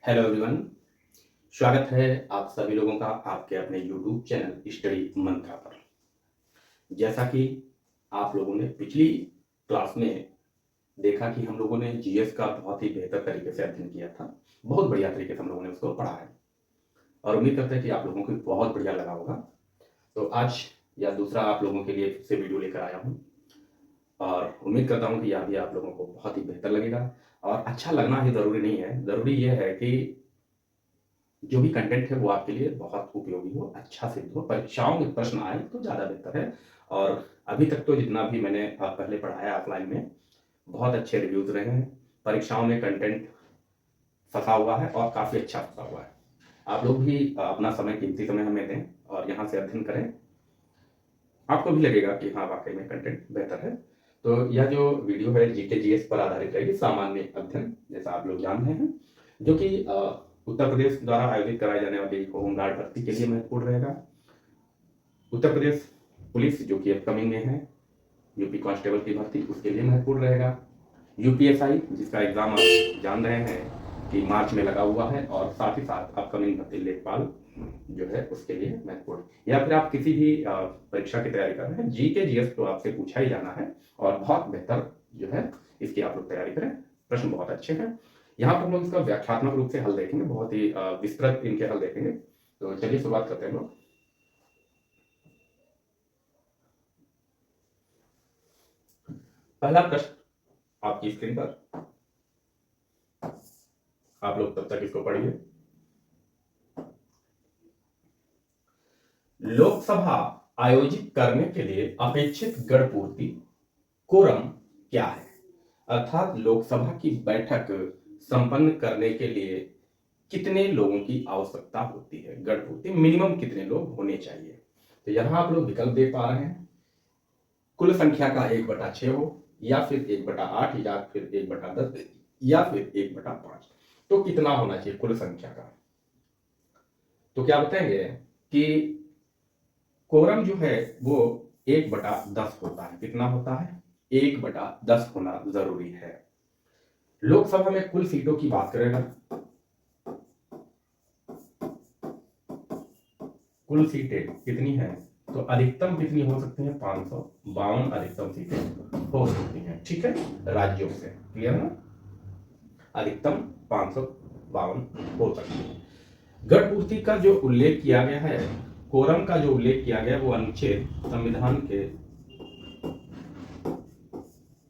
Hello everyone. स्वागत है आप सभी लोगों का आपके अपने यूट्यूब चैनल स्टडी मंत्रा पर। जैसा कि आप लोगों ने पिछली क्लास में देखा कि हम लोगों ने जीएस का बहुत ही बेहतर तरीके से अध्ययन किया था। बहुत बढ़िया तरीके से हम लोगों ने उसको पढ़ा है और उम्मीद करते हैं कि आप लोगों को बहुत बढ़िया लगा होगा। तो आज या दूसरा आप लोगों के लिए फिर से वीडियो लेकर आया हूँ और उम्मीद करता हूँ कि यह भी आप लोगों को बहुत ही बेहतर लगेगा। और अच्छा लगना ही ज़रूरी नहीं है, ज़रूरी यह है कि जो भी कंटेंट है वो आपके लिए बहुत उपयोगी हो, अच्छा सिद्ध हो, परीक्षाओं में प्रश्न आए तो ज़्यादा बेहतर है। और अभी तक तो जितना भी मैंने पहले पढ़ाया ऑफलाइन में, बहुत अच्छे रिव्यूज़ रहे हैं। परीक्षाओं में कंटेंट फँसा हुआ है और काफ़ी अच्छा फँसा हुआ है। आप लोग भी अपना समय, कीमती समय हमें दें और यहाँ से अध्ययन करें। आपको भी लगेगा कि हाँ, वाक़ई में कंटेंट बेहतर है। तो यह जो वीडियो है जीके जीएस पर आधारित रहेगी, सामान्य अध्ययन, जैसा आप लोग जान रहे हैं, जो कि उत्तर प्रदेश द्वारा आयोजित कराई जाने वाली होमगार्ड भर्ती के लिए महत्वपूर्ण रहेगा। उत्तर प्रदेश पुलिस जो कि अपकमिंग में है, यूपी कांस्टेबल की भर्ती, उसके लिए महत्वपूर्ण रहेगा। यूपीएसआई जिसका एग्जाम आप जान रहे हैं कि मार्च में लगा हुआ है, और साथ ही साथ अपकमिंग भर्ती लेखपाल जो है उसके लिए महत्वपूर्ण। या फिर आप किसी भी परीक्षा की तैयारी कर रहे हैं, जीके जीएस तो आपसे पूछा ही जाना है और बहुत बेहतर जो है इसकी आप लोग तैयारी करें। प्रश्न बहुत अच्छे हैं। यहाँ पर हम लोग इसका व्याख्यात्मक रूप से हल देखेंगे, बहुत ही विस्तृत इनके हल देखेंगे। तो चलिए शुरुआत करते हैं लोग। पहला प्रश्न आपकी स्क्रीन पर, आप लोग तब तक इसको पढ़िए। लोकसभा आयोजित करने के लिए अपेक्षित गण पूर्ति कोरम क्या है? अर्थात लोकसभा की बैठक संपन्न करने के लिए कितने लोगों की आवश्यकता होती है? गण पूर्ति मिनिमम कितने लोग होने चाहिए? तो यहां आप लोग विकल्प देख पा रहे हैं, कुल संख्या का 1/6 हो, या फिर 1/8, या फिर 1/10, या फिर 1/5। तो कितना होना चाहिए कुल संख्या का? तो क्या बताएंगे कि कोरम जो है वो 1/10 होता है। कितना होता है? 1/10 होना जरूरी है। लोकसभा में कुल सीटों की बात करें, कुल सीटें कितनी हैं, तो अधिकतम कितनी हो सकती हैं? 552 अधिकतम सीटें हो सकती हैं। ठीक है, राज्यों से। क्लियर है ना? अधिकतम 552 हो सकती है। गण पूर्ति का जो उल्लेख किया गया है, कोरम का जो उल्लेख किया गया है, वो अनुच्छेद, संविधान के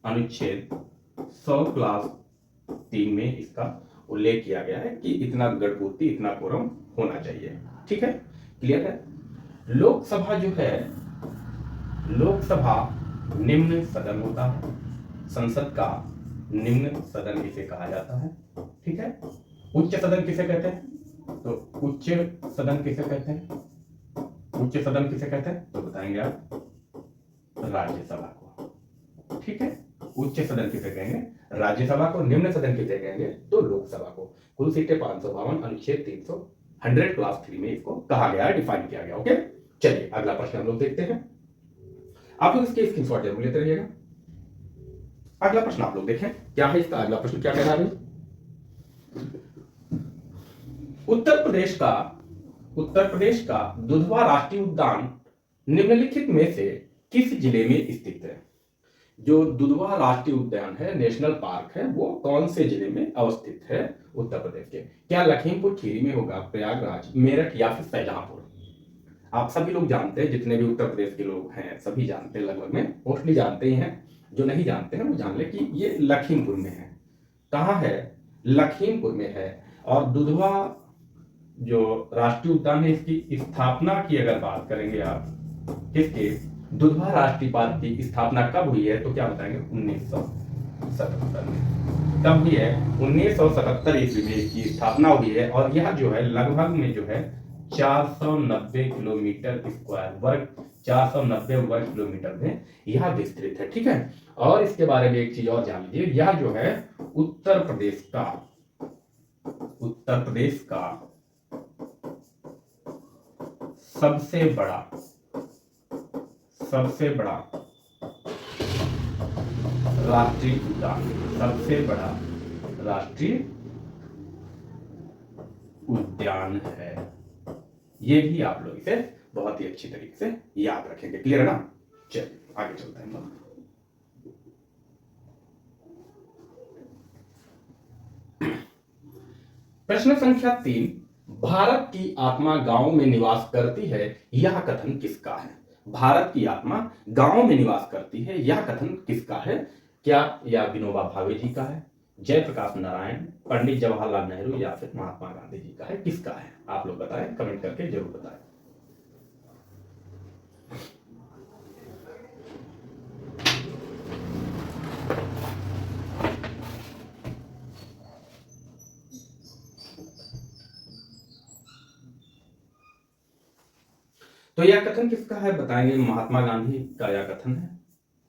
अनुच्छेद 100 क्लास 3 में इसका उल्लेख किया गया है कि इतना गण पूर्ति, इतना कोरम होना चाहिए। ठीक है, क्लियर है? लोकसभा जो है, लोकसभा निम्न सदन होता है, संसद का निम्न सदन इसे कहा जाता है। ठीक है, उच्च सदन किसे कहते हैं? तो उच्च सदन किसे कहते हैं? उच्च सदन किसे कहते हैं तो बताएंगे आप, राज्यसभा को। ठीक है, उच्च सदन किसे कहेंगे? राज्यसभा को। निम्न सदन किसे कहेंगे? तो लोकसभा को। कुल सीटें 552, अनुच्छेद 300 100 क्लास 3 में इसको कहा गया है, डिफाइन किया गया। ओके, चलिए अगला प्रश्न हम लोग देखते हैं। आप लोग इसके स्क्रीनशॉट जरूर लेते रहिएगा। अगला प्रश्न आप लोग देखें, क्या है इसका अगला प्रश्न, क्या कह रहा है? उत्तर प्रदेश का दुधवा राष्ट्रीय उद्यान निम्नलिखित में से किस जिले में स्थित है? जो दुधवा राष्ट्रीय उद्यान है, नेशनल पार्क है, वो कौन से जिले में अवस्थित है उत्तर प्रदेश के? क्या लखीमपुर खीरी में होगा, प्रयागराज, मेरठ, या फिर शाहजहांपुर? आप सभी लोग जानते हैं, जितने भी उत्तर प्रदेश के लोग हैं सभी जानते हैं, लगभग में मोस्टली जानते ही हैं। जो नहीं जानते हैं वो जान ले कि ये लखीमपुर में है। कहाँ है? लखीमपुर में है। और दुधवा जो राष्ट्रीय उद्यान है, इसकी स्थापना की अगर बात करेंगे आप, किसके? दुधवा राष्ट्रीय पार्क की स्थापना कब हुई है? तो क्या बताएंगे? 1977 में। कब हुई है? 1977 ईस्वी में इसकी स्थापना हुई है। और यह जो है लगभग में जो है 490 किलोमीटर स्क्वायर वर्ग, 490 वर्ग किलोमीटर में यह विस्तृत है। ठीक है, और इसके बारे में एक चीज और जान लीजिए, यह जो है उत्तर प्रदेश का सबसे बड़ा राष्ट्रीय उद्यान, सबसे बड़ा राष्ट्रीय उद्यान है। ये भी आप लोग इसे बहुत ही अच्छी तरीके से याद रखेंगे। क्लियर है ना? चलिए आगे चलते हैं लोग। प्रश्न संख्या 3, भारत की आत्मा गांव में निवास करती है, यह कथन किसका है? भारत की आत्मा गांव में निवास करती है, यह कथन किसका है? क्या यह विनोबा भावे जी का है, जयप्रकाश नारायण, पंडित जवाहरलाल नेहरू या फिर महात्मा गांधी जी का है? किसका है? आप लोग बताएं, कमेंट करके जरूर बताएं। तो यह कथन किसका है बताएंगे? महात्मा गांधी का यह कथन है।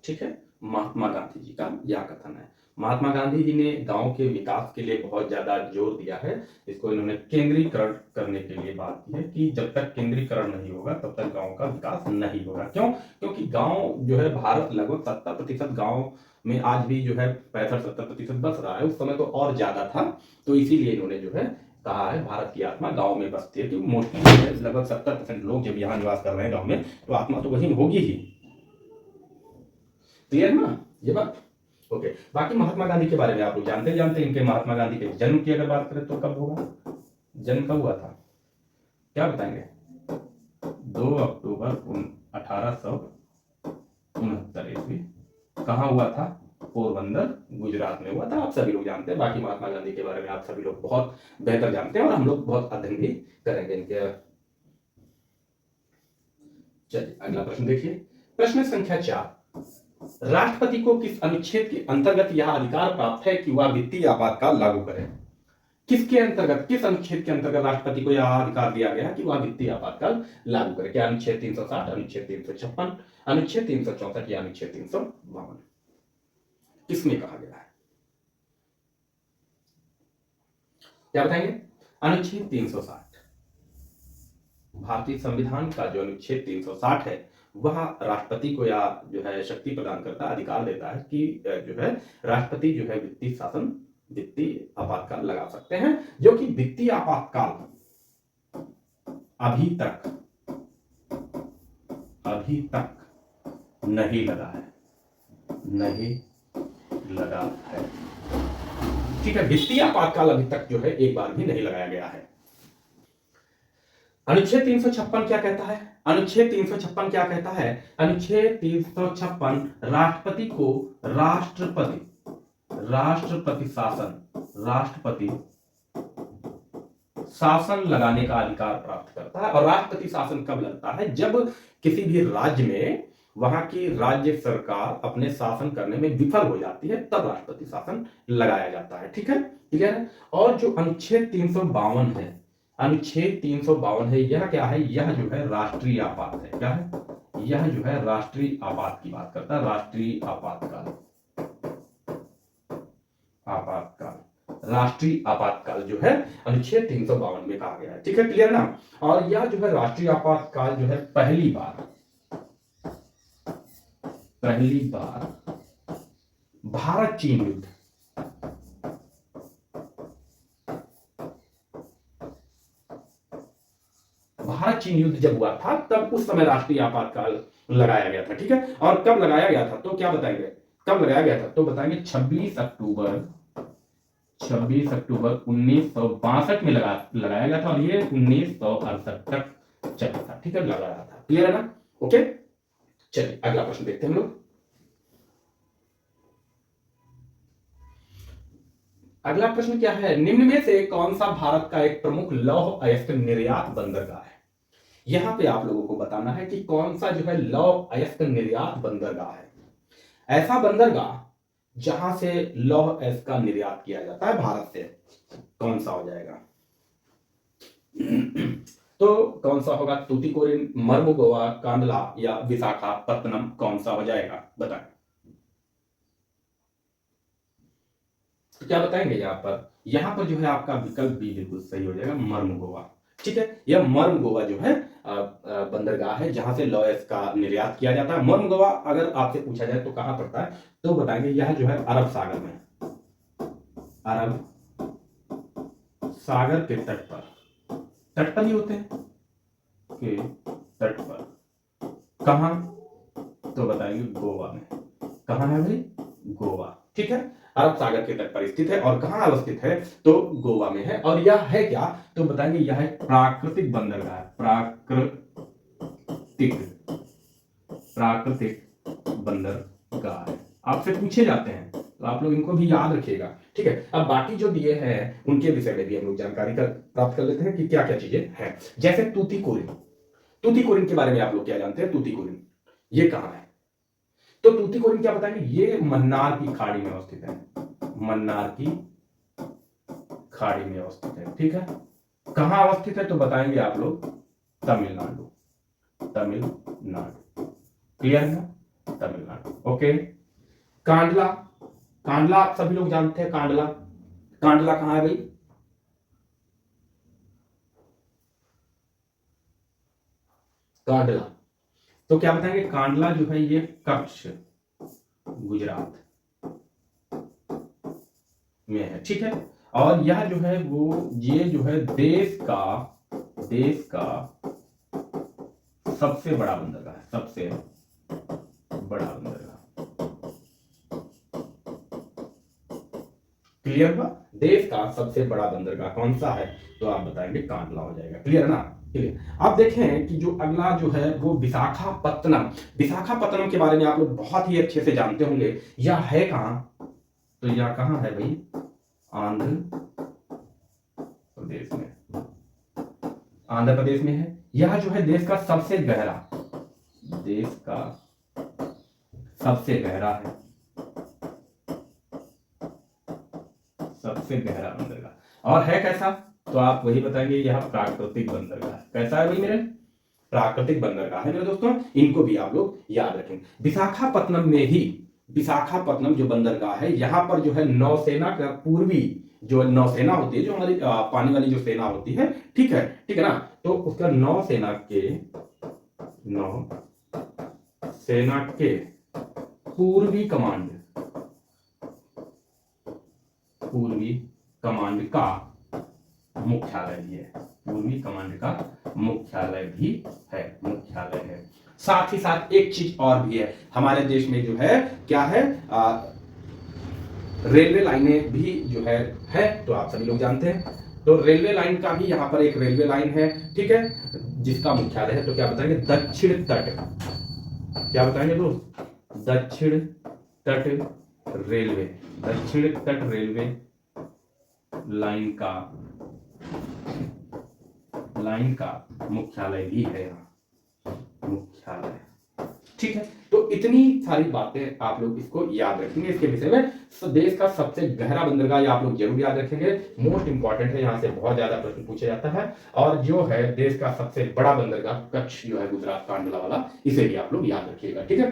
ठीक है, महात्मा गांधी जी का यह कथन है। महात्मा गांधी जी ने गांव के विकास के लिए बहुत ज्यादा जोर दिया है। इसको इन्होंने केंद्रीकरण करने के लिए बात की है कि जब तक केंद्रीकरण नहीं होगा तब तक गांव का विकास नहीं होगा। क्यों? क्योंकि गांव जो है, भारत लगभग 70% गांव में आज भी जो है 65-70% बस रहा है। उस समय तो और ज्यादा था। तो इसीलिए इन्होंने जो है कहा है भारत की आत्मा गांव में बसती है, क्योंकि मोस्टली लगभग 70% लोग जब यहाँ निवास कर रहे हैं गांव में, तो आत्मा तो वहीं होगी ही। क्लियर ना ये बात? ओके। बाकी महात्मा गांधी के बारे में आप लोग जानते हैं इनके महात्मा गांधी के जन्म की अगर बात करें तो कब होगा? जन्म कब हुआ था? क्या बताएंगे? 2 अक्टूबर 1869 ईस्वी। कहाँ हुआ था? पोरबंदर, गुजरात में हुआ था। आप सभी लोग जानते हैं। बाकी महात्मा गांधी के बारे में आप सभी लोग बहुत बेहतर जानते हैं और हम लोग बहुत अध्ययन भी करेंगे इनके। चलिए अगला प्रश्न देखिए। प्रश्न संख्या 4, राष्ट्रपति को किस अनुच्छेद के अंतर्गत यह अधिकार प्राप्त है कि वह वित्तीय आपातकाल लागू करे? किसके अंतर्गत, किस अनुच्छेद के अंतर्गत राष्ट्रपति को यह अधिकार दिया गया कि वह वित्तीय आपातकाल लागू करे? क्या अनुच्छेद 360, अनुच्छेद 356, अनुच्छेद 364 या अनुच्छेद 352? किसमें कहा गया है? क्या बताएंगे? अनुच्छेद 360। भारतीय संविधान का जो अनुच्छेद 360 है वह राष्ट्रपति को या जो है शक्ति प्रदान करता, अधिकार देता है कि जो है राष्ट्रपति जो है वित्तीय शासन, वित्तीय आपातकाल लगा सकते हैं, जो कि वित्तीय आपातकाल अभी तक नहीं लगा है, नहीं लगा है। ठीक है, वित्तीय आपातकाल अभी तक जो है एक बार भी नहीं लगाया गया है। अनुच्छेद 356 क्या कहता है? अनुच्छेद 356 क्या कहता है? अनुच्छेद 356 राष्ट्रपति को राष्ट्रपति शासन लगाने का अधिकार प्राप्त करता है। और राष्ट्रपति शासन कब लगता है? जब किसी भी राज्य में वहां की राज्य सरकार अपने शासन करने में विफल हो जाती है, तब राष्ट्रपति शासन लगाया जाता है। ठीक है, क्लियर है? और जो अनुच्छेद 352 है, अनुच्छेद 352 है, यह क्या है? यह जो है राष्ट्रीय आपात है। क्या है? यह जो है राष्ट्रीय आपात की बात करता है। राष्ट्रीय आपातकाल, राष्ट्रीय आपातकाल जो है अनुच्छेद 352 में कहा गया है। ठीक है, क्लियर ना? और यह जो है राष्ट्रीय आपातकाल जो है पहली बार भारत चीन युद्ध, भारत चीन युद्ध जब हुआ था तब उस समय राष्ट्रीय आपातकाल लगाया गया था। ठीक है, और कब लगाया गया था तो क्या बताएंगे? कब लगाया गया था तो बताएंगे 26 अक्टूबर 1962 में लगाया गया था, और ये 1968 तक चला था। ठीक है, लगाया था। क्लियर है ना? ओके, चलिए अगला प्रश्न देखते हैं हम लोग। अगला प्रश्न क्या है? निम्न में से कौन सा भारत का एक प्रमुख लौह अयस्क निर्यात बंदरगाह है? यहां पे आप लोगों को बताना है कि कौन सा जो है लौह अयस्क निर्यात बंदरगाह है। ऐसा बंदरगाह जहां से लौह अयस्क का निर्यात किया जाता है भारत से, कौन सा हो जाएगा? तो कौन सा होगा? तूतीकोरिन, मर्मुगोवा, कांडला या विशाखापत्तनम? कौन सा हो जाएगा बताएं? तो क्या बताएंगे यहां पर जो है आपका विकल्प बी बिल्कुल सही हो जाएगा, मर्मुगोवा। ठीक है, यह मर्मुगोवा जो है बंदरगाह है जहां से लौह अयस्क का निर्यात किया जाता है। मर्मुगोवा अगर आपसे पूछा जाए तो कहां पड़ता है तो बताएंगे यह जो है अरब सागर में, अरब सागर के तट पर तट पर ही होते हैं, के तट पर। कहाँ? तो बताएंगे गोवा में। कहाँ है भाई? गोवा, ठीक है। अरब सागर के तट पर स्थित है और कहाँ अवस्थित है? तो गोवा में है। और यह है क्या? तो बताएंगे यह एक प्राकृतिक बंदरगाह है। प्राकृतिक बंदरगाह है। आपसे पूछे जाते हैं तो आप लोग इनको भी याद रखिएगा, ठीक है। अब बाकी जो दिए हैं उनके विषय में भी हम लोग जानकारी प्राप्त कर लेते हैं कि क्या क्या चीजें हैं। जैसे तूतीकोरिन। तूतीकोरिन के बारे में आप लोग क्या जानते हैं? तूतीकोरिन ये कहाँ है? तो तूतीकोरिन क्या बताएंगे? ये मन्नार की खाड़ी में अवस्थित है। मन्नार की खाड़ी में अवस्थित है, ठीक है। कहां अवस्थित है? तो बताएंगे आप लोग तमिलनाडु। तमिलनाडु, क्लियर है ना? तमिलनाडु, ओके। कांडला। कांडला आप सभी लोग जानते हैं। कांडला, कांडला कहां है भाई? कांडला, तो क्या बताएंगे? कांडला जो है ये कच्छ, गुजरात में है, ठीक है। और यह जो है वो ये जो है देश का सबसे बड़ा बंदरगाह है। सबसे बड़ा बंदरगाह, क्लियर हुआ? देश का सबसे बड़ा बंदरगाह कौन सा है? तो आप बताएंगे कांडला हो जाएगा, क्लियर है ना? क्लियर। आप देखें कि जो अगला जो है वो विशाखापत्तनम। विशाखापत्तनम के बारे में आप लोग बहुत ही अच्छे से जानते होंगे। यह है कहां? तो यह कहां है भाई? आंध्र प्रदेश में। आंध्र प्रदेश में है। यह जो है देश का सबसे गहरा है, सबसे गहरा बंदरगाह। और है कैसा? तो आप वही बताएंगे यह प्राकृतिक बंदरगाह है। कैसा है भाई मेरे? प्राकृतिक बंदरगाह है मेरे दोस्तों। इनको भी आप लोग याद रखेंगे। विशाखापत्तनम में ही, विशाखापत्तनम जो बंदरगाह है यहां पर जो है नौसेना का पूर्वी जो नौसेना होती है, जो हमारी पानी वाली जो सेना होती है, ठीक है ना? तो उसका नौसेना के पूर्वी कमांड का मुख्यालय भी है। पूर्वी कमांड का मुख्यालय है। साथ ही साथ एक चीज और भी है हमारे देश में जो है, क्या है? रेलवे लाइनें भी जो है तो आप सभी लोग जानते हैं। तो रेलवे लाइन का भी यहाँ पर एक रेलवे लाइन है, ठीक है, जिसका मुख्यालय है। तो क्या बताएंगे? दक्षिण तट। क्या बताएंगे दोस्त? दक्षिण तट रेलवे लाइन का मुख्यालय भी है यहाँ। मुख्यालय, ठीक है। तो इतनी सारी बातें आप लोग इसको याद रखेंगे। इसके विषय में देश का सबसे गहरा बंदरगाह आप लोग जरूर याद रखेंगे। मोस्ट इंपॉर्टेंट है, यहाँ से बहुत ज्यादा प्रश्न पूछे जाता है। और जो है देश का सबसे बड़ा बंदरगाह कच्छ जो है गुजरात, कांडला वाला, इसे भी आप लोग याद रखिएगा, ठीक है।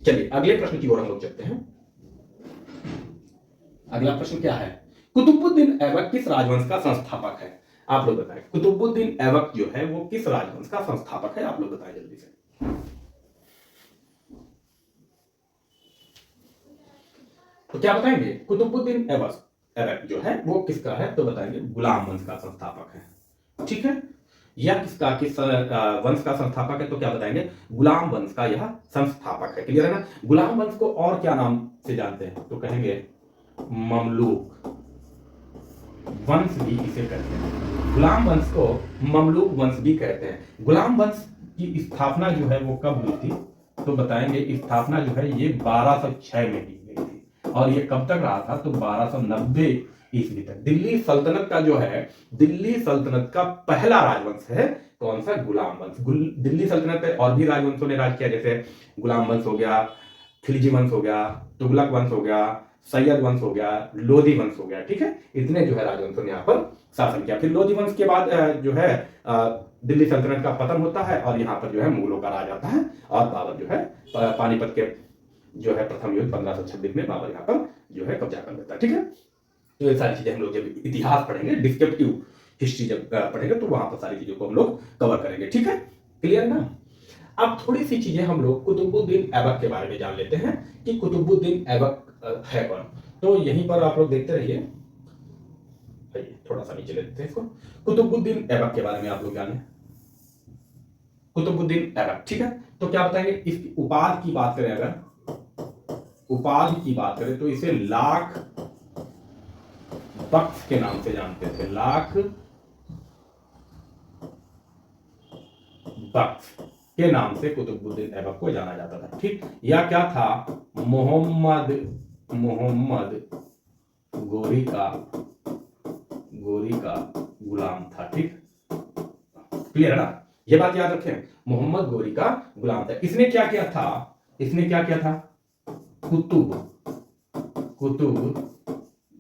चलिए अगले प्रश्न की ओर हम लोग चलते हैं। अगला प्रश्न क्या है? कुतुबुद्दीन ऐबक किस राजवंश का संस्थापक है? आप लोग बताएं। कुतुबुद्दीन ऐबक जो है वो किस राजवंश का संस्थापक है? आप लोग बताएं जल्दी से। तो क्या बताएंगे? कुतुबुद्दीन ऐबक जो है वो किसका है? तो बताएंगे गुलाम वंश का संस्थापक है, ठीक है। यह किस वंश का संस्थापक है? तो क्या बताएंगे? गुलाम वंश का यह संस्थापक है, क्लियर है ना? गुलाम वंश को और क्या नाम से जानते हैं? तो कहेंगे ममलूक वंश भी इसे कहते हैं। गुलाम वंश को ममलूक वंश भी कहते हैं। गुलाम वंश की स्थापना जो है वो कब हुई थी? तो बताएंगे स्थापना जो है ये 1206 में की गई थी। और ये कब तक रहा था? तो 1290 ईस्वी तक। दिल्ली सल्तनत का जो है, दिल्ली सल्तनत का पहला राजवंश है कौन सा? गुलाम वंश। दिल्ली सल्तनत पे और भी राजवंशों ने राज किया, जैसे गुलाम वंश हो गया, खिलजी वंश हो गया, तुगलक वंश हो गया, सैयद वंश हो गया, लोधी वंश हो गया, ठीक है। इतने जो है राजवंशों ने यहाँ पर शासन किया। फिर लोधी वंश के बाद जो है दिल्ली सल्तनत का पतन होता है और यहाँ पर जो है मुगलों का राज आता है। और बाबर जो है पानीपत के जो है प्रथम युद्ध 1526 में बाबर यहाँ पर जो है कब्जा कर लेता है, ठीक है। तो ये सारी चीजें हम लोग जब इतिहास पढ़ेंगे, डिस्क्रिप्टिव हिस्ट्री जब पढ़ेंगे, तो वहां पर सारी चीजों को हम लोग कवर करेंगे, ठीक है। क्लियर ना? अब थोड़ी सी चीजें हम लोग कुतुबुद्दीन ऐबक के बारे में जान लेते हैं कि कुतुबुद्दीन ऐबक है कौन। तो यहीं पर आप लोग देखते रहिए। भाई थोड़ा सा नीचे ले लेते हैं इसको। कुतुबुद्दीन ऐबक के बारे में आप लोग जाने, कुतुबुद्दीन ऐबक, ठीक है। तो क्या बताएंगे, इसकी उपाधि की बात करें, अगर उपाधि की बात करें तो इसे लाख बख्श के नाम से जानते थे, लाख बख्श के नाम से कुतुबुद्दीन ऐबक को जाना जाता था, ठीक। या क्या था, मोहम्मद गोरी का गुलाम था, ठीक। क्लियर है ना, ये बात याद रखें, मोहम्मद गोरी का गुलाम था। इसने क्या किया था, कुतुब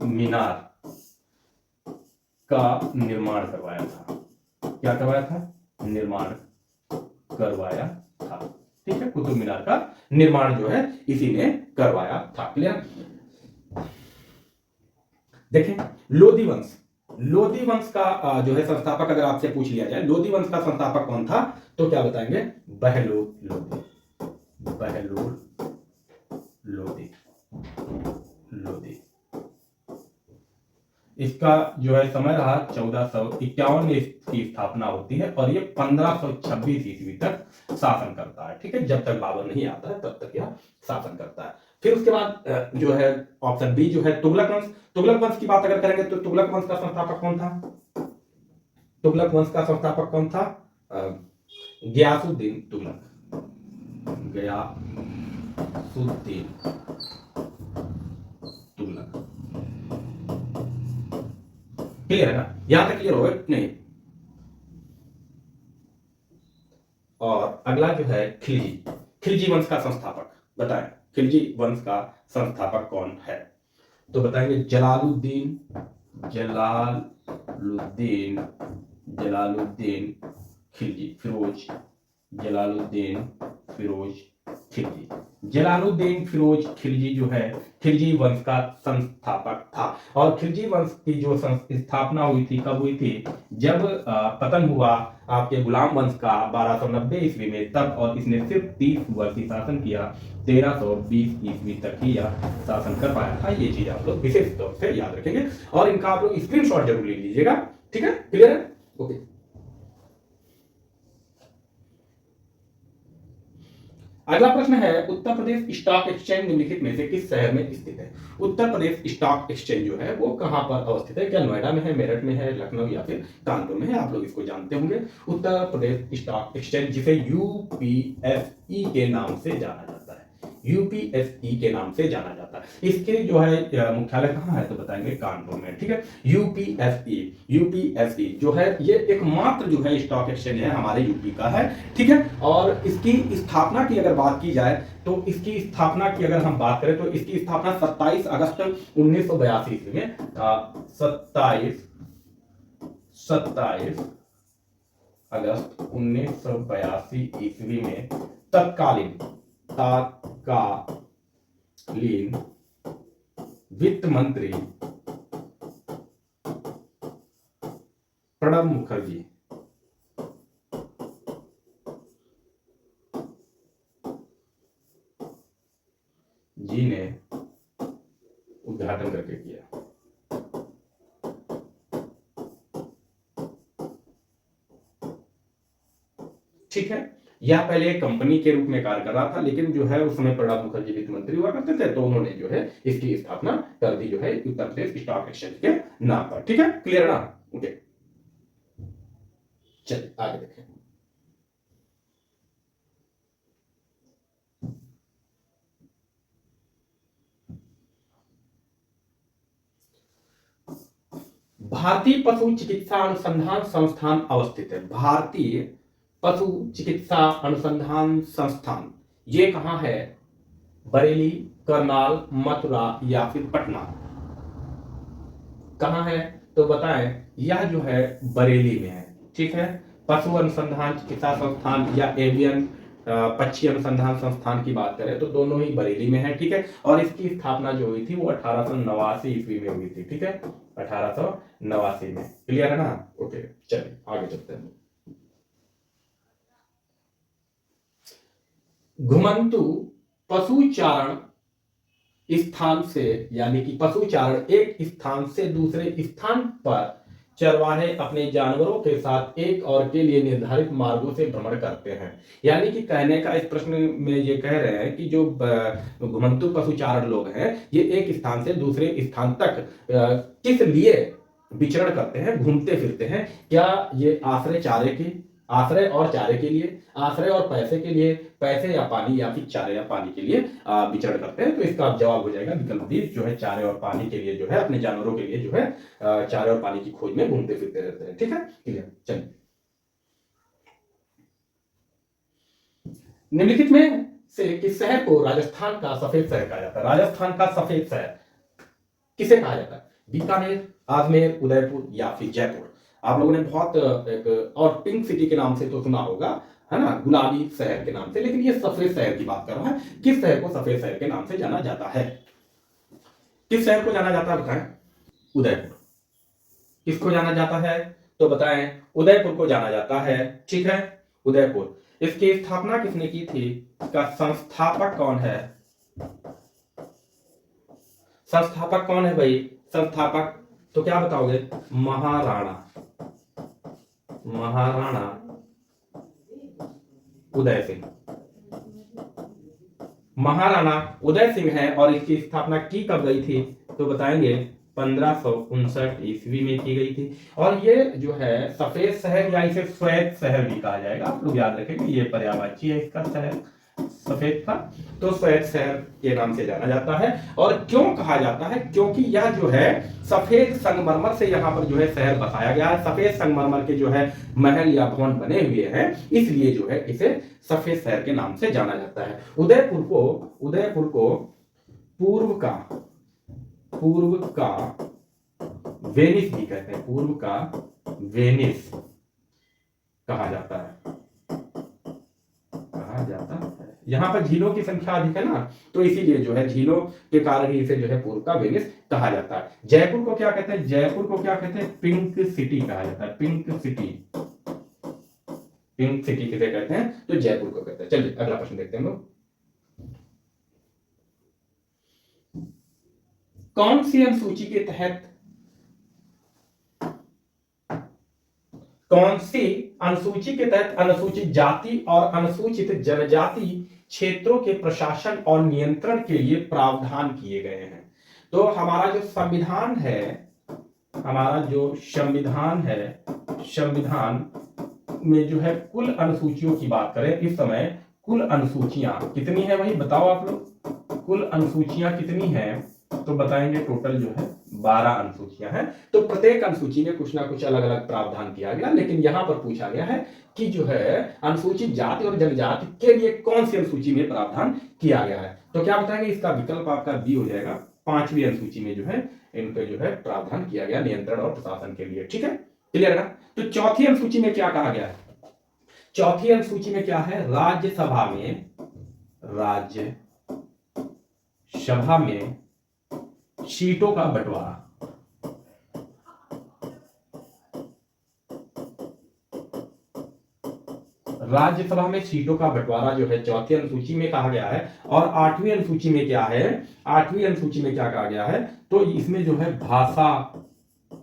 मीनार का निर्माण करवाया था। क्या करवाया था, निर्माण करवाया था, ठीक है। कुतुब मीनार का निर्माण जो है इसी ने करवाया था। क्लियर। देखें, लोधी वंश का जो है संस्थापक अगर आपसे पूछ लिया जाए, लोधी वंश का संस्थापक कौन था, तो क्या बताएंगे, बहलोल लोधी। इसका जो है समय रहा 1451 में इसकी स्थापना होती है और ये 1526 ईस्वी तक शासन करता है, ठीक है। जब तक बाबर नहीं आता है तब तक यह शासन करता है। फिर उसके बाद जो है ऑप्शन बी जो है तुगलक वंश की बात अगर करेंगे तो तुगलक वंश का संस्थापक कौन था, गयासुद्दीन तुगलक। क्लियर है ना, यहां तक क्लियर होगा नहीं। और अगला जो है खिलजी वंश का संस्थापक, बताएं खिलजी वंश का संस्थापक कौन है, तो बताएंगे जलालुद्दीन खिलजी, जलालुद्दीन फिरोज खिलजी जो है खिलजी वंश का संस्थापक था। और खिलजी वंश की जो स्थापना हुई थी, कब हुई थी, जब पतन हुआ आपके गुलाम वंश का 1290 ईस्वी में, तब। और इसने सिर्फ 30 वर्ष ही शासन किया, 1320 ईस्वी तक ही यह शासन कर पाया था। ये चीज आप लोग विशेष तौर से याद रखेंगे और इनका आप लोग स्क्रीनशॉट जरूर ले लीजिएगा, ठीक है। क्लियर है, ओके। अगला प्रश्न है, उत्तर प्रदेश स्टॉक एक्सचेंज निम्नलिखित में से किस शहर में स्थित है। उत्तर प्रदेश स्टॉक एक्सचेंज जो है वो कहां पर अवस्थित है, क्या नोएडा में है, मेरठ में है, लखनऊ या फिर कानपुर में है, आप लोग इसको जानते होंगे। उत्तर प्रदेश स्टॉक एक्सचेंज जिसे यूपीएसई के नाम से जाना जाता है, यूपीएसई के नाम से जाना जाता है। इसके जो है मुख्यालय कहाँ है, तो बताएंगे कानपुर में, ठीक है। यूपीएसई जो है ये एकमात्र जो है स्टॉक एक्सचेंज है हमारे यूपी का है, ठीक है। और इसकी स्थापना की अगर बात की जाए तो इसकी स्थापना की अगर हम बात करें तो इसकी स्थापना 27 अगस्त 1982 ईस्वी में, 27 अगस्त 1982 ईस्वी में तत्कालीन वित्त मंत्री प्रणब मुखर्जी जी ने उद्घाटन करके किया। ठीक है, यह पहले एक कंपनी के रूप में कार्य कर रहा था, लेकिन जो है उस समय प्रणब मुखर्जी वित्त मंत्री हुआ करते थे, तो उन्होंने जो है इसकी स्थापना कर दी जो है उत्तर प्रदेश स्टॉक एक्सचेंज के नाम पर। ठीक है, क्लियर ना, ओके। चलिए आगे देखें। भारतीय पशु चिकित्सा अनुसंधान संस्थान अवस्थित है। भारतीय पशु चिकित्सा अनुसंधान संस्थान ये कहां है, बरेली, करनाल, मथुरा या फिर पटना, कहां है, तो बताएं। यह जो है बरेली में है, ठीक है। पशु अनुसंधान चिकित्सा संस्थान या एवियन पक्षी अनुसंधान संस्थान की बात करें तो दोनों ही बरेली में है, ठीक है। और इसकी स्थापना जो हुई थी वो 1889 ईस्वी में हुई थी, ठीक है, 1889 में। क्लियर है ना, ओके। चलिए आगे चलते हैं। घुमंतु पशु चारण स्थान से, यानी कि पशुचारण एक स्थान से दूसरे स्थान पर चरवाहे अपने जानवरों के साथ एक और के लिए निर्धारित मार्गों से भ्रमण करते हैं। यानी कि कहने का इस प्रश्न में ये कह रहे हैं कि जो घुमंतु पशुचारण लोग हैं ये एक स्थान से दूसरे स्थान तक किस लिए विचरण करते हैं, घूमते फिरते हैं। क्या ये आश्रय और चारे के लिए, आश्रय और पैसे के लिए, पैसे या पानी, या फिर चारे या पानी के लिए विचरण करते हैं। तो इसका जवाब हो जाएगा विकल्प डी, जो है चारे और पानी के लिए, जो है अपने जानवरों के लिए जो है चारे और पानी की खोज में घूमते फिरते रहते हैं। ठीक है, क्लियर। चलिए, निम्नलिखित में से किस शहर को राजस्थान का सफेद शहर कहा जाता है? राजस्थान का सफेद शहर किसे कहा जाता है? बीकानेर, अजमेर, उदयपुर या फिर जयपुर। आप लोगों ने बहुत एक और पिंक सिटी के नाम से तो सुना होगा, है ना, गुलाबी शहर के नाम से, लेकिन ये सफेद शहर की बात कर रहा है। किस शहर को सफेद शहर के नाम से जाना जाता है? किस शहर को जाना जाता है बताएं? उदयपुर। किसको जाना जाता है तो बताएं? उदयपुर को जाना जाता है। ठीक है, उदयपुर। इसकी स्थापना किसने की थी? इसका संस्थापक कौन है? संस्थापक कौन है भाई? संस्थापक तो क्या बताओगे? महाराणा उदय सिंह। महाराणा उदय सिंह है और इसकी स्थापना की कब गई थी तो बताएंगे 1559 ईस्वी में की गई थी। और ये जो है सफेद शहर या इसे श्वेत शहर भी कहा जाएगा। आप लोग याद रखेंगे ये पर्यायवाची है इसका शहर सफेद का, तो श्वेत शहर के नाम से जाना जाता है। और क्यों कहा जाता है? क्योंकि यह जो है सफेद संगमरमर से यहाँ पर जो है शहर बसाया गया है। सफेद संगमरमर के जो है महल या भवन बने हुए हैं, इसलिए जो है इसे सफेद शहर के नाम से जाना जाता है। उदयपुर को पूर्व का वेनिस भी कहते हैं। पूर्व का वेनिस कहा जाता है। यहाँ पर झीलों की संख्या अधिक है ना, तो इसीलिए जो है झीलों के कारण ही इसे जो है पूर्व का वेनिस कहा जाता है। जयपुर को क्या कहते हैं? जयपुर को क्या कहते हैं? पिंक सिटी कहा जाता है। पिंक सिटी किसे कहते हैं? तो जयपुर को कहते हैं। चलिए अगला प्रश्न देखते हैं हम लोग। कौन सी अनुसूची के तहत अनुसूचित जाति और अनुसूचित जनजाति क्षेत्रों के प्रशासन और नियंत्रण के लिए प्रावधान किए गए हैं? तो हमारा जो संविधान है, संविधान में जो है कुल अनुसूचियों की बात करें इस समय, कुल अनुसूचियां कितनी है भाई बताओ आप लोग? कुल अनुसूचियां कितनी है तो बताएंगे टोटल जो है 12 अनुसूचियां हैं। तो प्रत्येक अनुसूची में कुछ ना कुछ अलग अलग प्रावधान किया गया, लेकिन यहां पर पूछा गया है कि जो है अनुसूचित जाति और जनजाति के लिए कौन सी अनुसूची में प्रावधान किया गया है? तो क्या बताएंगे? इसका विकल्प आपका बी हो जाएगा। 5वीं अनुसूची में जो है इनका जो है प्रावधान किया गया नियंत्रण और प्रशासन के लिए। ठीक है, क्लियर है ना? तो चौथी अनुसूची में क्या कहा गया है? चौथी अनुसूची में क्या है? राज्यसभा में सीटों का बंटवारा। राज्यसभा में सीटों का बंटवारा जो है चौथी अनुसूची में कहा गया है। और 8वीं अनुसूची में क्या है? 8वीं अनुसूची में क्या कहा गया है? तो इसमें जो है भाषा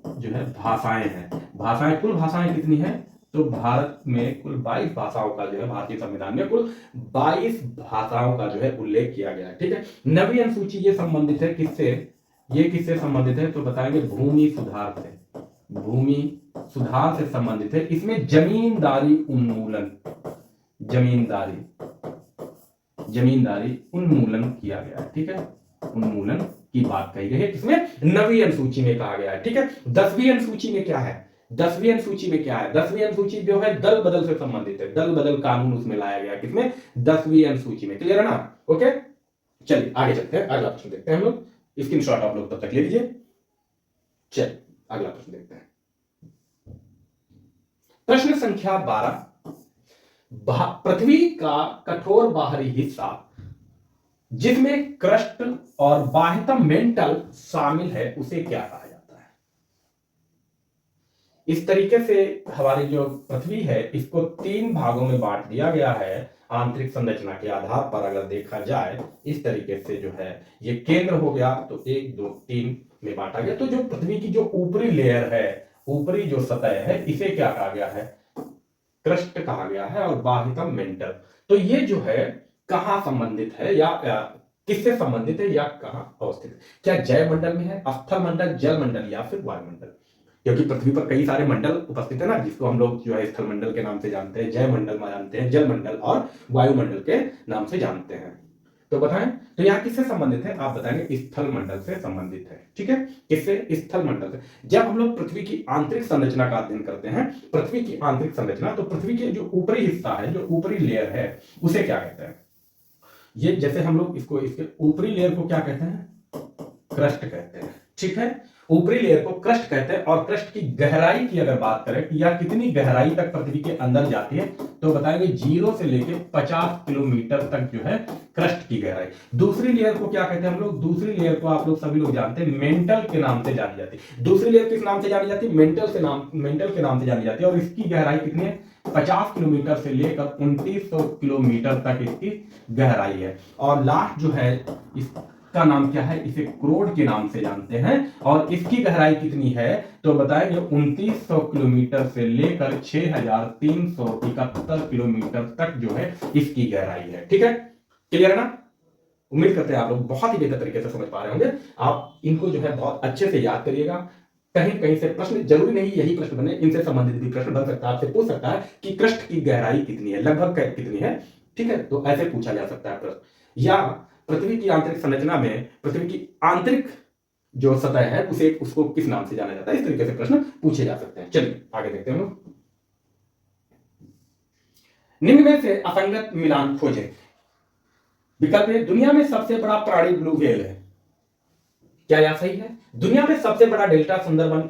जो है भाषाएं हैं। कुल भाषाएं कितनी है? तो भारत में कुल 22 भाषाओं का जो है, भारतीय संविधान में कुल 22 भाषाओं का जो है उल्लेख किया गया है। ठीक है, 9वीं अनुसूची ये संबंधित है किससे? ये किससे संबंधित है तो बताएंगे भूमि सुधार से संबंधित है। इसमें जमींदारी उन्मूलन किया गया है। ठीक है, उन्मूलन की बात कही गई है, किसमें? 9वीं अनुसूची में कहा गया है। ठीक है, 10वीं अनुसूची में क्या है? 10वीं अनुसूची जो है दल बदल से संबंधित है। दल बदल कानून उसमें लाया गया, किसमें? 10वीं अनुसूची में। क्लियर है ना? ओके, चलिए आगे चलते हैं, अगला प्रश्न देखते हैं हम लोग। स्क्रीनशॉट आप लोग तब तक ले लीजिए। चलिए अगला प्रश्न देखते हैं। प्रश्न संख्या 12। पृथ्वी का कठोर बाहरी हिस्सा जिसमें क्रस्ट और बाह्यतम मेंटल शामिल है उसे क्या कहा जाता है? इस तरीके से हमारी जो पृथ्वी है इसको 3 भागों में बांट दिया गया है। आंतरिक संरचना के आधार पर अगर देखा जाए इस तरीके से जो है ये केंद्र हो गया, तो 1 2 3 में बांटा गया। तो जो पृथ्वी की जो ऊपरी लेयर है, ऊपरी जो सतह है, इसे क्या कहा गया है? क्रस्ट कहा गया है, और बाह्यतम मेंटल। तो ये जो है कहां संबंधित है या किससे संबंधित है या कहां अवस्थित है? क्या जय मंडल में है, स्थल मंडल, जल मंडल या फिर वायुमंडल? क्योंकि पृथ्वी पर कई सारे मंडल उपस्थित है ना, जिसको हम लोग जो है स्थल मंडल के नाम से जानते हैं, जय मंडल में जानते हैं, जल मंडल और वायुमंडल के नाम से जानते हैं। तो बताएं, तो यहाँ किससे संबंधित है? आप बताएंगे स्थल मंडल से संबंधित है। ठीक है, किससे? स्थल मंडल से। जब हम लोग पृथ्वी की आंतरिक संरचना का अध्ययन करते हैं, पृथ्वी की आंतरिक संरचना, तो पृथ्वी के जो ऊपरी हिस्सा है, जो ऊपरी लेयर है, उसे क्या कहते हैं? ये जैसे हम लोग इसको, इसके ऊपरी लेयर को क्या कहते हैं? क्रस्ट कहते हैं। ठीक है, ऊपरी लेयर को क्रस्ट कहते हैं। और क्रस्ट की गहराई की अगर बात करें कि या कितनी गहराई तक पृथ्वी के अंदर जाती है, तो बताएंगे 0 से लेकर 50 किलोमीटर तक जो है क्रस्ट की गहराई। दूसरी लेयर को क्या कहते हैं हम लोग? दूसरी लेयर को आप लोग सभी लोग जानते हैं, मेंटल के नाम से जानी जाती है। दूसरी लेयर किस नाम से जानी जाती है? मेंटल के नाम से जानी जाती है। और इसकी गहराई कितनी है? 50 किलोमीटर से लेकर 2900 किलोमीटर तक इसकी गहराई है। और लास्ट जो है इसका नाम क्या है? इसे क्रोड के नाम से जानते हैं। और इसकी गहराई कितनी है? तो बताएंगे 2900 किलोमीटर से लेकर 6371 किलोमीटर तक जो है इसकी गहराई है। ठीक है, क्लियर है ना? उम्मीद करते हैं आप लोग बहुत ही बेहतर तरीके से समझ पा रहे होंगे। आप इनको जो है बहुत अच्छे से याद करिएगा। कहीं कहीं से प्रश्न, जरूरी नहीं यही प्रश्न बने, इनसे संबंधित भी प्रश्न बन सकता है, आपसे पूछ सकता है कि क्रस्ट की गहराई कितनी है, लगभग कितनी है। ठीक है, तो ऐसे पूछा जा सकता है प्रश्न। या पृथ्वी की आंतरिक संरचना में पृथ्वी की आंतरिक जो सतह है उसको किस नाम से जाना जाता है? इस तरीके से प्रश्न पूछे जा सकते हैं। चलिए आगे देखते हैं हम लोग। निम्न में से असंगत मिलान खोजें। विकल्प है, दुनिया में सबसे बड़ा प्राणी ब्लू व्हेल है। क्या यह सही है? दुनिया में सबसे बड़ा डेल्टा सुंदरबन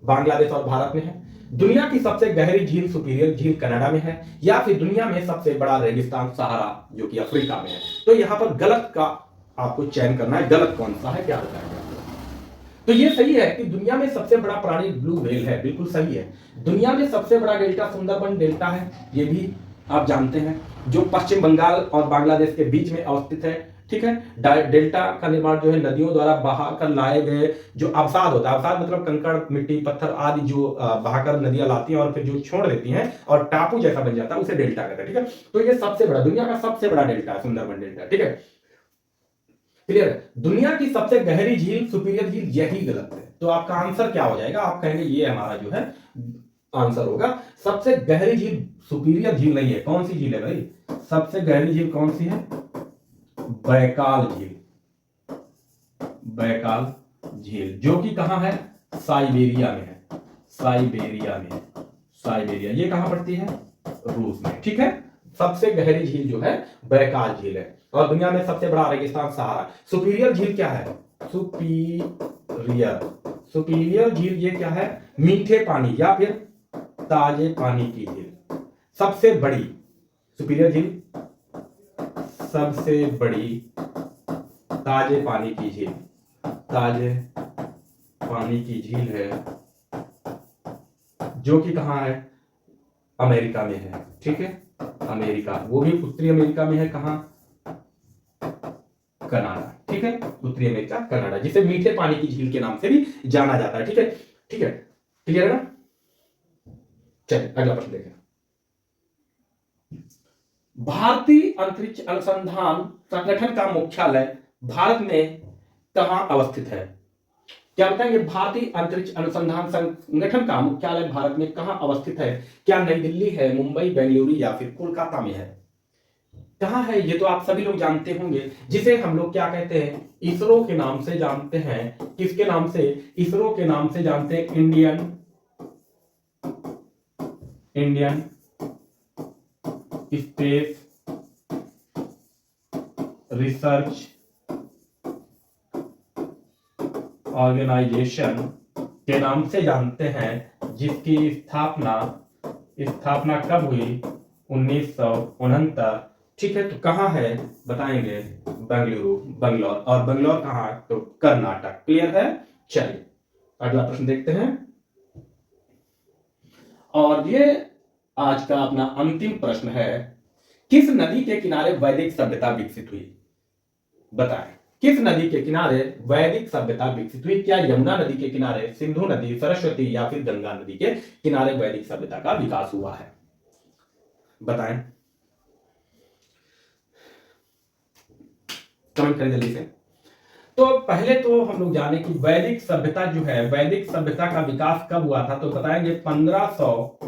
बांग्लादेश और भारत में है। दुनिया की सबसे गहरी झील सुपीरियर झील कनाडा में है। या फिर दुनिया में सबसे बड़ा रेगिस्तान सहारा जो कि अफ्रीका में है। तो यहां पर गलत का आपको चयन करना है, गलत कौन सा है, क्या बताएंगे? तो ये सही है कि दुनिया में सबसे बड़ा प्राणी ब्लू व्हेल है, बिल्कुल सही है। दुनिया में सबसे बड़ा डेल्टा सुंदरबन डेल्टा है, ये भी आप जानते हैं, जो पश्चिम बंगाल और बांग्लादेश के बीच में अवस्थित है। ठीक है, डेल्टा का निर्माण जो है नदियों द्वारा बहाकर लाए गए जो अवसाद होता है, अवसाद मतलब कंकड़, मिट्टी, पत्थर आदि जो बहाकर नदियां लाती हैं और फिर जो छोड़ देती हैं और टापू जैसा बन जाता है, उसे डेल्टा कहते हैं। ठीक है, तो ये सबसे बड़ा, दुनिया का सबसे बड़ा डेल्टा है सुंदरबन डेल्टा। ठीक है, क्लियर है? दुनिया की सबसे गहरी झील सुपीरियर झील, यही गलत है। तो आपका आंसर क्या हो जाएगा? आप कहेंगे ये हमारा जो है आंसर होगा। सबसे गहरी झील सुपीरियर झील नहीं है। कौन सी झील है भाई? सबसे गहरी झील कौन सी है? बैकाल झील। बैकाल झील जो कि कहां है? साइबेरिया में है। साइबेरिया में, साइबेरिया ये कहां पड़ती है? रूस में। ठीक है, सबसे गहरी झील जो है बैकाल झील है। और दुनिया में सबसे बड़ा रेगिस्तान सहारा। सुपीरियर झील क्या है? सुपीरियर, सुपीरियर झील ये क्या है? मीठे पानी या फिर ताजे पानी की झील। सबसे बड़ी सुपीरियर झील, सबसे बड़ी ताजे पानी की झील, ताजे पानी की झील है जो कि कहां है? अमेरिका में है। ठीक है, अमेरिका, वो भी उत्तरी अमेरिका में है। कहां? कनाडा। ठीक है, उत्तरी अमेरिका, कनाडा, जिसे मीठे पानी की झील के नाम से भी जाना जाता है। ठीक है, ठीक है, क्लियर है ना? चलिए अगला प्रश्न देखें। भारतीय अंतरिक्ष अनुसंधान संगठन का मुख्यालय भारत में कहां अवस्थित है? क्या बताएंगे? भारतीय अंतरिक्ष अनुसंधान संगठन का मुख्यालय भारत में कहां अवस्थित है? क्या नई दिल्ली है, मुंबई, बेंगलुरु या फिर कोलकाता में है? कहां है? ये तो आप सभी लोग जानते होंगे, जिसे हम लोग क्या कहते हैं? इसरो के नाम से जानते हैं। किसके नाम से? इसरो के नाम से जानते हैं। इंडियन स्पेस रिसर्च ऑर्गेनाइजेशन के नाम से जानते हैं, जिसकी स्थापना कब हुई? 1969। ठीक है, तो कहां है बताएंगे? बेंगलुरु, बंगलौर। और बंगलौर कहां? तो कर्नाटक। क्लियर है? चलिए अगला प्रश्न देखते हैं। और ये आज का अपना अंतिम प्रश्न है किस नदी के किनारे वैदिक सभ्यता विकसित हुई? बताएं, किस नदी के किनारे वैदिक सभ्यता विकसित हुई? क्या यमुना नदी के किनारे, सिंधु नदी, सरस्वती या फिर गंगा नदी के किनारे वैदिक सभ्यता का विकास हुआ है? बताएं, कमेंट करें जल्दी से। तो पहले तो हम लोग जाने कि वैदिक सभ्यता जो है, वैदिक सभ्यता का विकास कब हुआ था, तो बताएंगे 1500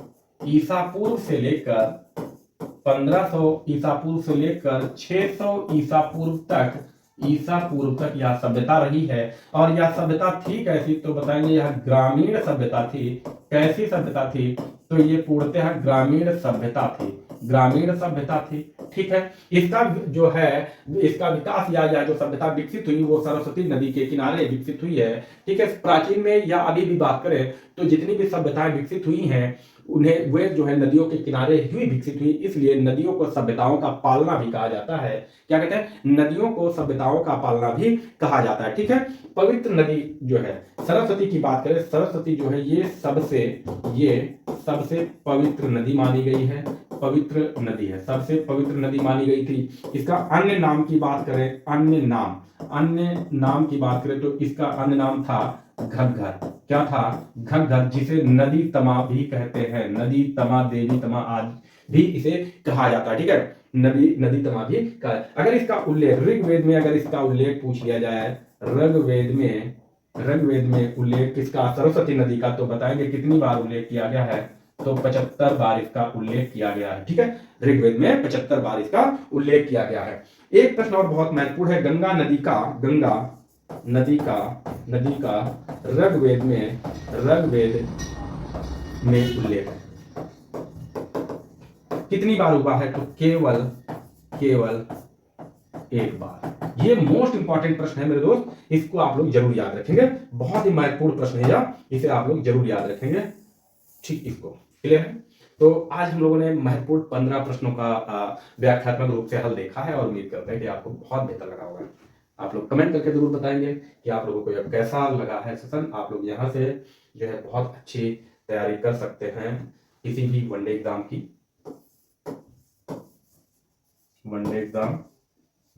ईसा पूर्व से लेकर 1500 ईसा पूर्व से लेकर 600 ईसा पूर्व तक यह सभ्यता रही है। और यह सभ्यता थी कैसी, तो बताएंगे यह ग्रामीण सभ्यता थी। कैसी सभ्यता थी, तो ये पूर्णतः ग्रामीण सभ्यता थी, ग्रामीण सभ्यता थी। ठीक है, इसका जो है, इसका विकास या जो सभ्यता विकसित हुई वो सरस्वती नदी के किनारे विकसित हुई है। ठीक है, प्राचीन में या अभी भी बात करें तो जितनी भी सभ्यताएं विकसित हुई हैं उन्हें वे जो है नदियों के किनारे ही विकसित हुई, इसलिए नदियों को सभ्यताओं का पालना भी कहा जाता है। क्या कहते हैं? नदियों को सभ्यताओं का पालना भी कहा जाता है। ठीक है, पवित्र नदी जो है, सरस्वती की बात करें, सरस्वती जो है ये सबसे पवित्र नदी मानी गई है, पवित्र नदी है, सबसे पवित्र नदी मानी गई थी। इसका अन्य नाम की बात करें, अन्य नाम की बात करें तो इसका अन्य नाम था घग्गर। क्या था? घग्गर, जिसे नदी तमा भी कहते हैं, नदी तमा, देवी तमा आज भी इसे कहा जाता है। ठीक है, नदी तमा भी कहा। अगर इसका उल्लेख ऋग्वेद में, अगर इसका उल्लेख पूछ लिया जाए ऋग्वेद में उल्लेख किसका, सरस्वती नदी का, तो बताएंगे कितनी बार उल्लेख किया गया है, तो 75 बार इसका उल्लेख किया गया है। ठीक है, ऋग्वेद में 75 बार इसका उल्लेख किया गया है। एक प्रश्न और बहुत महत्वपूर्ण है, गंगा नदी का ऋग्वेद में उल्लेख कितनी बार हुआ है, तो केवल एक बार। ये मोस्ट इंपॉर्टेंट प्रश्न है मेरे दोस्त, इसको आप लोग जरूर याद रखेंगे, बहुत ही महत्वपूर्ण प्रश्न है, इसे आप लोग जरूर याद रखेंगे। ठीक, इसको क्लियर है। तो आज हम लोगों ने महत्वपूर्ण 15 प्रश्नों का व्याख्यात्मक रूप से हल देखा है और उम्मीद करते हैं कि आपको बहुत बेहतर लगा होगा। आप लोग कमेंट करके जरूर बताएंगे कि आप लोगों को यह कैसा लगा है सेशन। आप लोग यहाँ से जो है बहुत अच्छी तैयारी कर सकते हैं किसी भी वनडे एग्जाम की। वनडे एग्जाम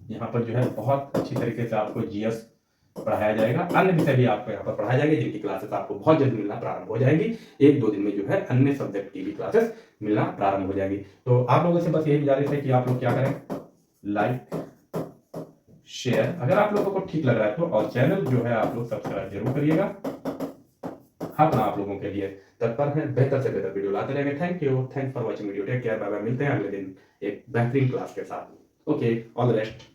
यहाँ पर जो है बहुत अच्छी तरीके से आपको जीएस पढ़ाया जाएगा, अन्य विषय भी आपको यहाँ पर पढ़ाए जाएंगे, जिनकी क्लासेस आपको बहुत जल्द मिलना प्रारंभ हो जाएंगी। 1-2 दिन में जो है अन्य सब्जेक्ट की भी क्लासेस मिलना प्रारंभ हो जाएंगी। तो आप लोगों से बस यही गुजारिश है कि आप लोग क्या करें, लाइक शेयर, अगर आप लोगों को ठीक लग रहा है तो, और चैनल जो है आप लोग सब्सक्राइब जरूर करिएगा। हम आप लोगों के लिए तत्पर हैं, बेहतर से बेहतर वीडियो लाते रहेंगे। Thanks for watching video, take care, bye bye, मिलते हैं अगले दिन एक बेहतरीन क्लास के साथ। Okay, all the best.